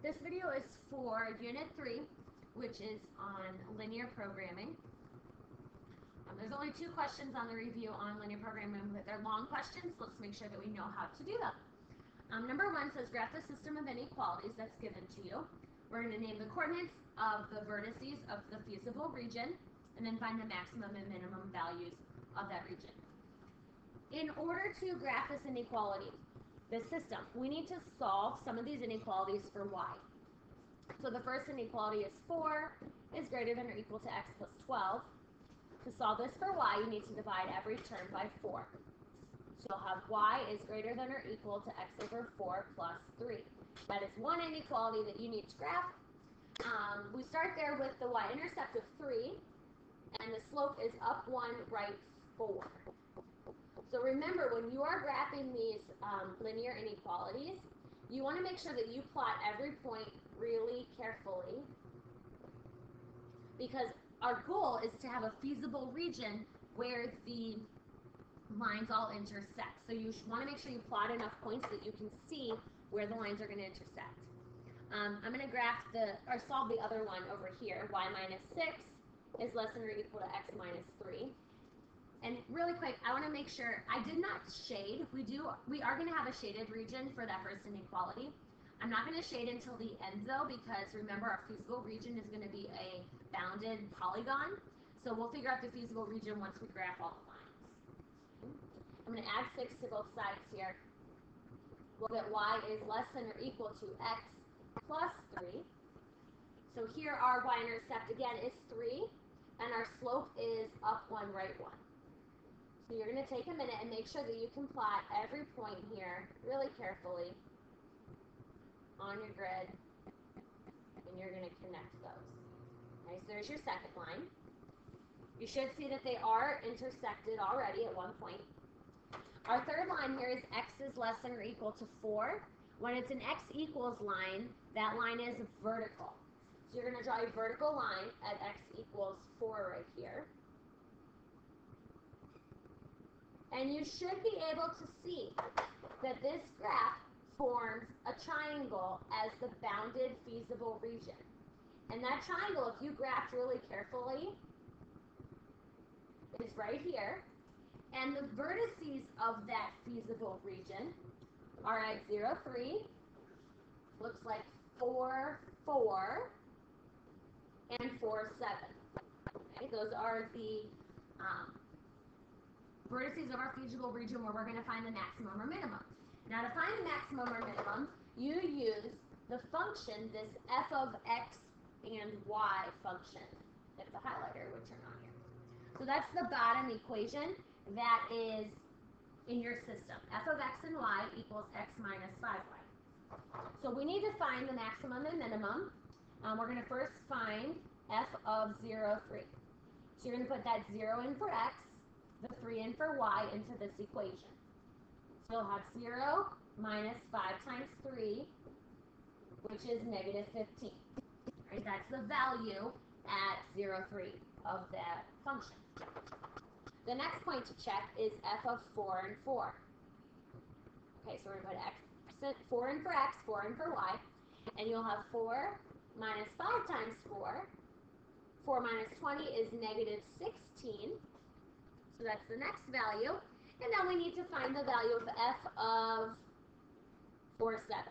This video is for Unit 3, which is on linear programming. There's only 2 questions on the review on linear programming, but they're long questions. Let's make sure that we know how to do them. Number 1 says graph the system of inequalities that's given to you. We're going to name the coordinates of the vertices of the feasible region, and then find the maximum and minimum values of that region. In order to graph this inequality, this system, we need to solve some of these inequalities for y. So the first inequality is 4 is greater than or equal to x plus 12. To solve this for y, you need to divide every term by 4. So you'll have y is greater than or equal to x over 4 plus 3. That is one inequality that you need to graph. We start there with the y-intercept of 3, and the slope is up 1, right 4. So remember, when you are graphing these linear inequalities, you want to make sure that you plot every point really carefully, because our goal is to have a feasible region where the lines all intersect. So you want to make sure you plot enough points that you can see where the lines are going to intersect. I'm going to graph solve the other one over here. Y minus 6 is less than or equal to x minus 3. And really quick, I want to make sure I did not shade. We are going to have a shaded region for that first inequality. I'm not going to shade until the end though, because remember, our feasible region is going to be a bounded polygon. So we'll figure out the feasible region once we graph all the lines. I'm going to add 6 to both sides here. We'll get y is less than or equal to x plus 3. So here our y-intercept again is 3, and our slope is up 1, right 1. So you're going to take a minute and make sure that you can plot every point here really carefully on your grid, and you're going to connect those. Okay, so there's your second line. You should see that they are intersected already at one point. Our third line here is x is less than or equal to 4. When it's an x equals line, that line is vertical. So you're going to draw a vertical line at x equals 4 right here. And you should be able to see that this graph forms a triangle as the bounded feasible region. And that triangle, if you graphed really carefully, is right here. And the vertices of that feasible region are at 0, 3, looks like 4, 4, and 4, 7. Okay, those are the vertices of our feasible region where we're going to find the maximum or minimum. Now, to find the maximum or minimum, you use the function, this f of x and y function, if the highlighter would turn on here. So that's the bottom equation that is in your system. F of x and y equals x minus 5y. So we need to find the maximum and minimum. We're going to first find f of 0, 3. So you're going to put that 0 in for x, the 3 in for y into this equation. So you'll have 0 minus 5 times 3, which is negative 15. Right? That's the value at 0, 3 of that function. The next point to check is f of 4 and 4. Okay, so we're going to put 4 in for x, 4 in for y, and you'll have 4 minus 5 times 4. 4 minus 20 is negative 16. So that's the next value. And now we need to find the value of f of 4, 7.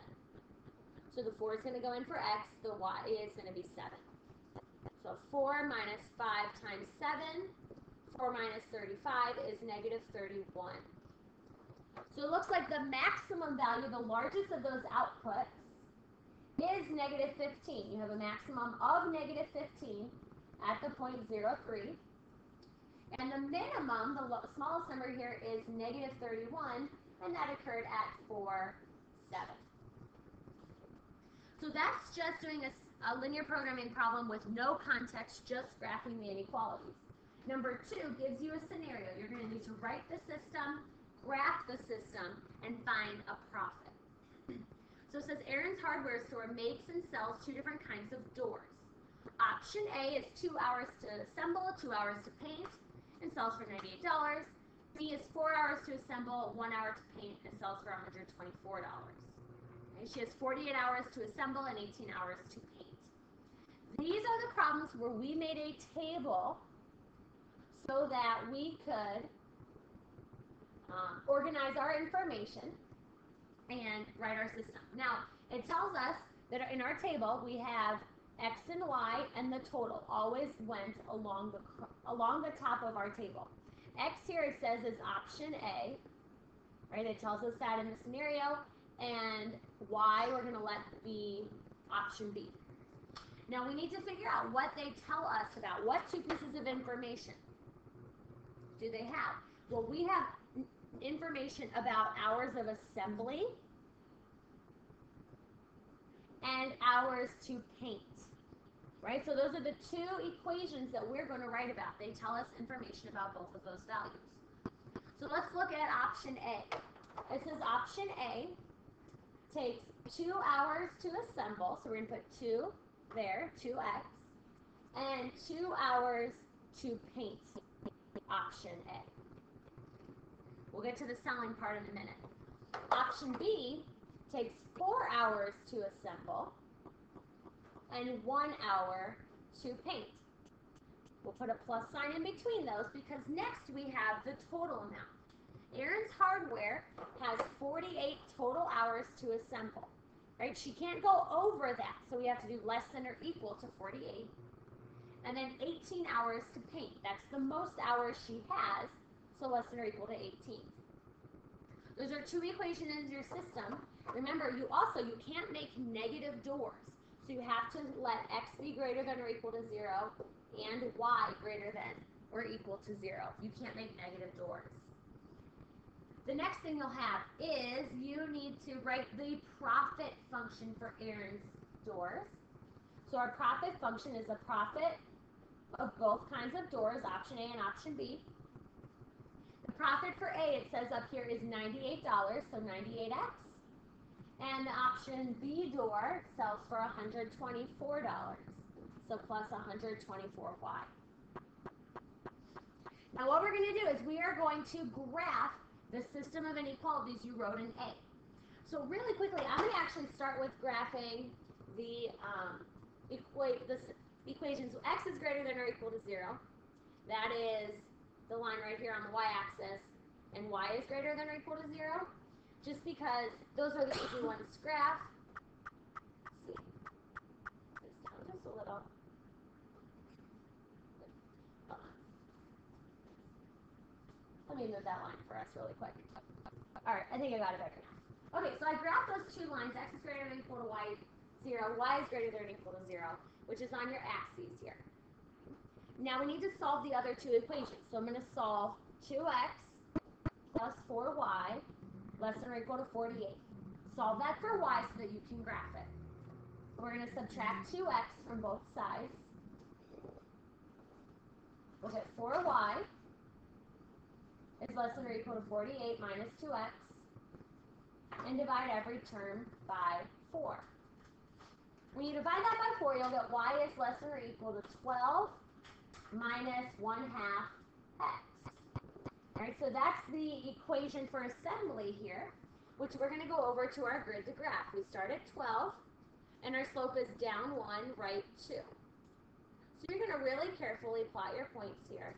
So the 4 is going to go in for x, the y is going to be 7. So 4 minus 5 times 7, 4 minus 35 is negative 31. So it looks like the maximum value, the largest of those outputs, is negative 15. You have a maximum of negative 15 at the point 0, 3. And the minimum, the smallest number here, is negative 31, and that occurred at 4, 7. So that's just doing a linear programming problem with no context, just graphing the inequalities. Number 2 gives you a scenario. You're going to need to write the system, graph the system, and find a profit. So it says Aaron's hardware store makes and sells 2 different kinds of doors. Option A is 2 hours to assemble, 2 hours to paint, and sells for $98. B is 4 hours to assemble, 1 hour to paint, and sells for $124. Okay, she has 48 hours to assemble and 18 hours to paint. These are the problems where we made a table so that we could organize our information and write our system. Now, it tells us that in our table we have X and Y, and the total always went along the top of our table. X here, it says, is option A, right? It tells us that in the scenario, and Y we're going to let be option B. Now we need to figure out what they tell us about what two pieces of information do they have. Well, we have information about hours of assembly and hours to paint, right? So those are the two equations that we're going to write about. They tell us information about both of those values. So let's look at option A. It says option A takes 2 hours to assemble, so we're going to put 2 there, 2x, and 2 hours to paint, option A. We'll get to the selling part in a minute. Option B takes 4 hours to assemble and 1 hour to paint. We'll put a plus sign in between those because next we have the total amount. Erin's hardware has 48 total hours to assemble, right? She can't go over that, so we have to do less than or equal to 48. And then 18 hours to paint. That's the most hours she has, so less than or equal to 18. Those are two equations in your system. Remember, you can't make negative doors. So you have to let x be greater than or equal to 0 and y greater than or equal to 0. You can't make negative doors. The next thing you'll have is you need to write the profit function for Erin's doors. So our profit function is the profit of both kinds of doors, option A and option B. The profit for A, it says up here, is $98, so 98x. And the option B door sells for $124, so plus 124y. Now what we're going to do is we are going to graph the system of inequalities you wrote in A. So really quickly, I'm going to actually start with graphing the equations. X is greater than or equal to 0. That is the line right here on the y-axis. And y is greater than or equal to 0. Just because those are the easy ones to graph. Let's see. It's down just a little. Let me move that line for us really quick. Alright, I think I got it better now. Okay, so I graphed those two lines. X is greater than or equal to y 0. Y is greater than or equal to 0, which is on your axes here. Now we need to solve the other two equations. So I'm going to solve 2x plus 4y less than or equal to 48. Solve that for y so that you can graph it. We're going to subtract 2x from both sides. We'll get 4y is less than or equal to 48 minus 2x, and divide every term by 4. When you divide that by 4, you'll get y is less than or equal to 12 minus 1/2 x. Alright, so that's the equation for assembly here, which we're going to go over to our grid to graph. We start at 12, and our slope is down 1, right 2. So you're going to really carefully plot your points here.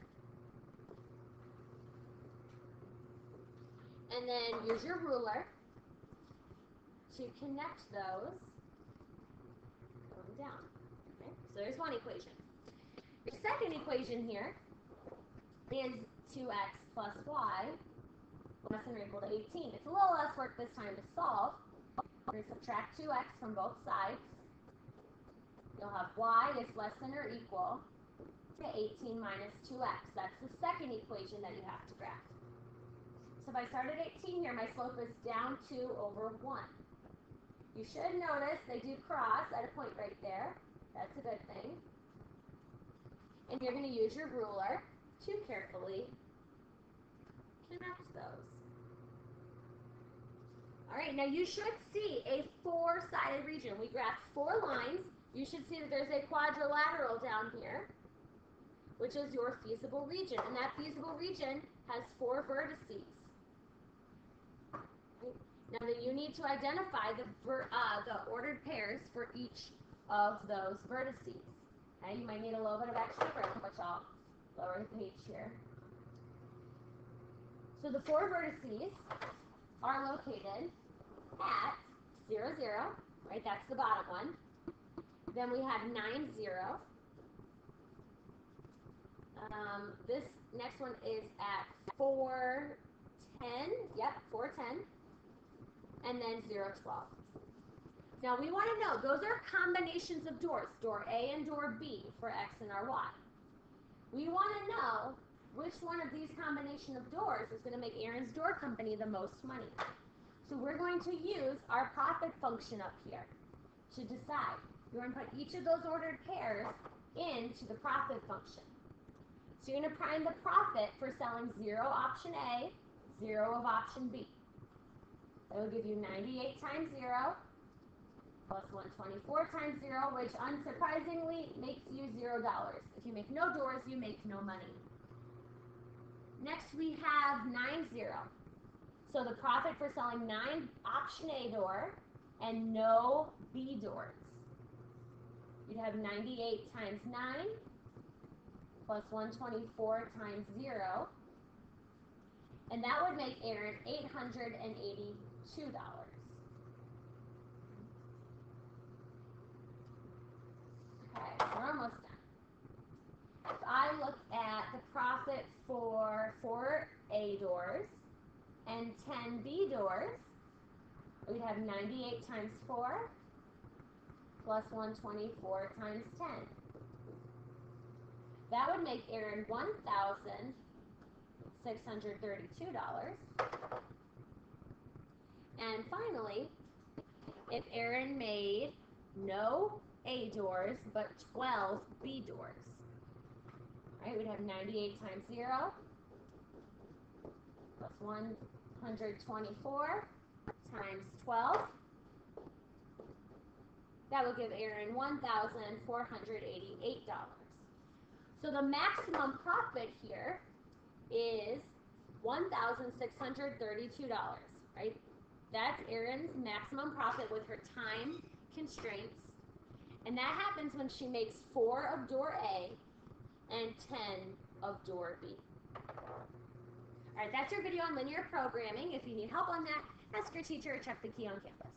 And then use your ruler to connect those going down. Okay, so there's one equation. Your second equation here is 2x plus y less than or equal to 18. It's a little less work this time to solve. We're going to subtract 2x from both sides. You'll have y is less than or equal to 18 minus 2x. That's the second equation that you have to graph. So if I start at 18 here, my slope is down 2 over 1. You should notice they do cross at a point right there. That's a good thing. And you're going to use your ruler to carefully connect those. Alright, now you should see a 4-sided region. We graphed 4 lines. You should see that there's a quadrilateral down here, which is your feasible region. And that feasible region has 4 vertices. Now that you need to identify the ordered pairs for each of those vertices. Okay, you might need a little bit of extra room, which I'll lower the page here. So the 4 vertices are located at 0, 0, right? That's the bottom one. Then we have 9, 0. This next one is at 4, 10. Yep, 4, 10. And then 0, 12. Now we want to know, those are combinations of doors, door A and door B for X and our Y. We want to know which one of these combination of doors is going to make Aaron's door company the most money. So we're going to use our profit function up here to decide. You're going to put each of those ordered pairs into the profit function. So you're going to prime the profit for selling 0 option A, 0 of option B. That will give you 98 times 0 plus 124 times 0, which unsurprisingly makes you $0. If you make no doors, you make no money. Next we have 9, 0. So the profit for selling 9 option A door and no B doors. You'd have 98 times 9 plus 124 times 0. And that would make Aaron $882. Okay, we're almost done. If I look at the profit for 4 A doors and 10 B doors, we'd have 98 times 4 plus 124 times 10. That would make Aaron $1,632. And finally, if Aaron made no A doors but 12 B doors, right, we'd have 98 times 0 plus 124 times 12. That will give Aaron $1,488. So the maximum profit here is $1,632, right? That's Erin's maximum profit with her time constraints. And that happens when she makes 4 of door A and 10 of door B. All right, that's your video on linear programming. If you need help on that, ask your teacher or check the key on campus.